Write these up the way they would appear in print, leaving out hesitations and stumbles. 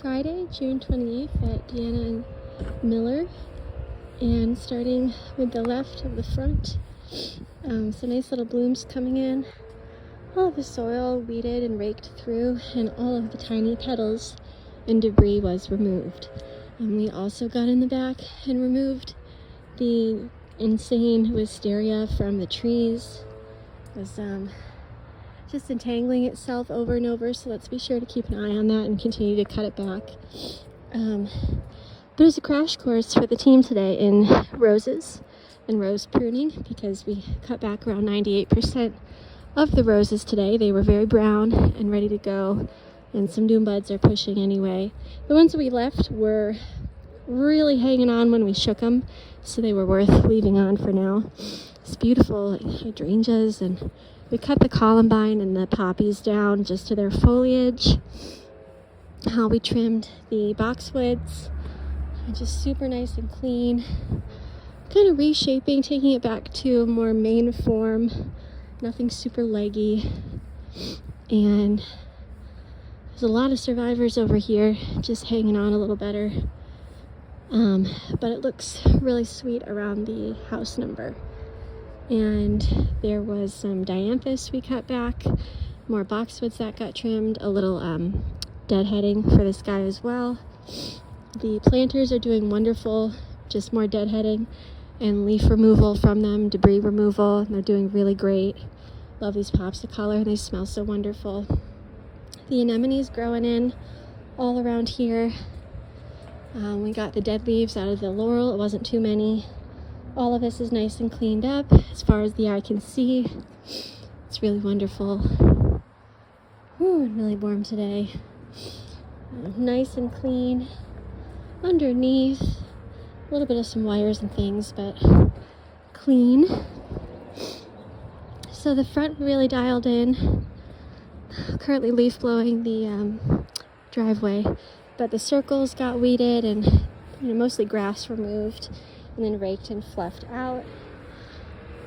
Friday, June 28th at Deanna and Miller, and starting with the left of the front, some nice little blooms coming in. All of the soil weeded and raked through, and all of the tiny petals and debris was removed. We also got in the back and removed the insane wisteria from the trees. It was just entangling itself over and over, so let's be sure to keep an eye on that and continue to cut it back. There's a crash course for the team today in roses and rose pruning, because we cut back around 98% of the roses today. They were very brown and ready to go, and some doom buds are pushing anyway. The ones that we left were really hanging on when we shook them, so they were worth leaving on for now. It's beautiful hydrangeas, and we cut the columbine and the poppies down just to their foliage. We trimmed the boxwoods, just super nice and clean. Kind of reshaping, taking it back to a more main form. Nothing super leggy. And there's a lot of survivors over here just hanging on a little better. But it looks really sweet around the house number. And there was some dianthus we cut back, more boxwoods that got trimmed, a little deadheading for this guy as well. The planters are doing wonderful, just more deadheading and leaf removal from them, debris removal, and they're doing really great. Love these pops of color, and they smell so wonderful. The anemone's growing in all around here. We got the dead leaves out of the laurel, it wasn't too many. All of this is nice and cleaned up as far as the eye can see. It's really wonderful. Ooh, really warm today. Nice and clean. Underneath, a little bit of some wires and things, but clean. So the front really dialed in. Currently leaf blowing the driveway, but the circles got weeded and mostly grass removed, and then raked and fluffed out.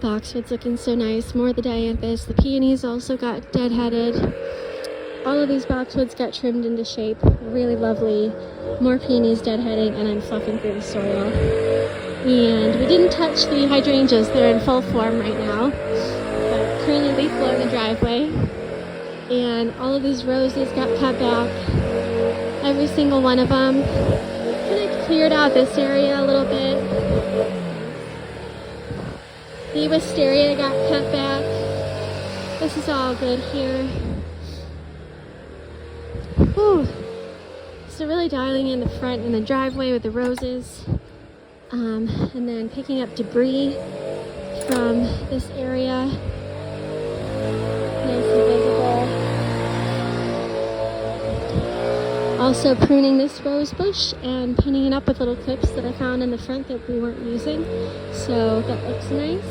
Boxwood's looking so nice. More of the dianthus. The peonies also got deadheaded. All of these boxwoods got trimmed into shape. Really lovely. More peonies deadheading, and I'm fluffing through the soil. And we didn't touch the hydrangeas. They're in full form right now. But currently leaf blowing the driveway. And all of these roses got cut back. Every single one of them. And I cleared out this area a little bit. The wisteria got cut back. This is all good here. Whew. So really dialing in the front and the driveway with the roses. And then picking up debris from this area. Nice and visible. Also pruning this rose bush and pinning it up with little clips that I found in the front that we weren't using. So that looks nice.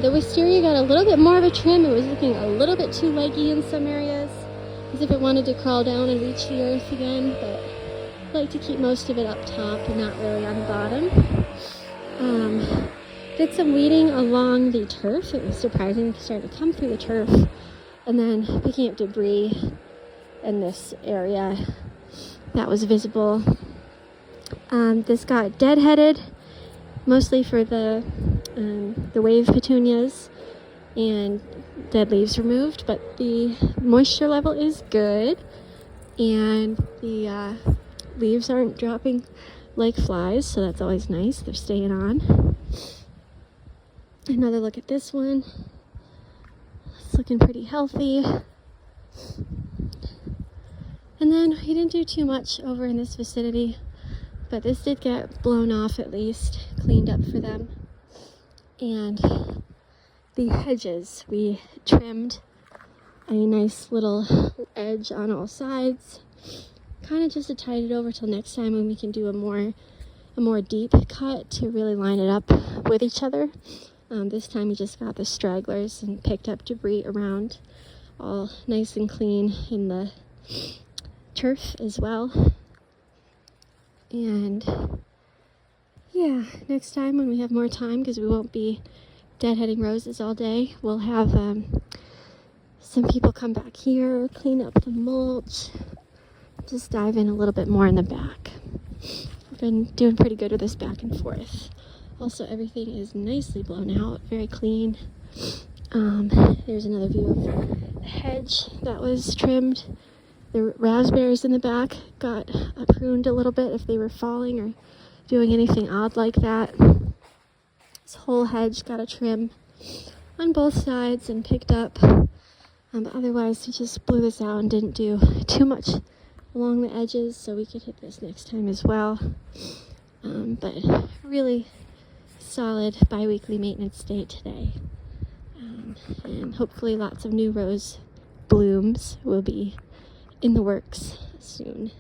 The wisteria got a little bit more of a trim. It was looking a little bit too leggy in some areas, as if it wanted to crawl down and reach the earth again, but I like to keep most of it up top and not really on the bottom. Did some weeding along the turf. It was surprising to start to come through the turf, and then picking up debris in this area that was visible. This got deadheaded, mostly for the wave petunias, and dead leaves removed, but the moisture level is good, and the leaves aren't dropping like flies, so that's always nice. They're staying on. Another look at this one. It's looking pretty healthy. And then we didn't do too much over in this vicinity, but this did get blown off, at least cleaned up for them. And the hedges, we trimmed a nice little edge on all sides, kind of just to tide it over till next time when we can do a more deep cut to really line it up with each other. This time we just got the stragglers and picked up debris around, all nice and clean in the turf as well. And yeah, next time when we have more time, because we won't be deadheading roses all day, we'll have some people come back here, clean up the mulch, just dive in a little bit more in the back. I've been doing pretty good with this back and forth. Also, everything is nicely blown out, very clean. There's another view of the hedge that was trimmed. The raspberries in the back got pruned a little bit if they were falling or doing anything odd like that. This whole hedge got a trim on both sides and picked up. But otherwise, we just blew this out and didn't do too much along the edges, so we could hit this next time as well. But really solid bi-weekly maintenance day today. And hopefully lots of new rose blooms will be in the works soon.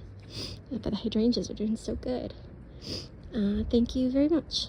But the hydrangeas are doing so good. Thank you very much.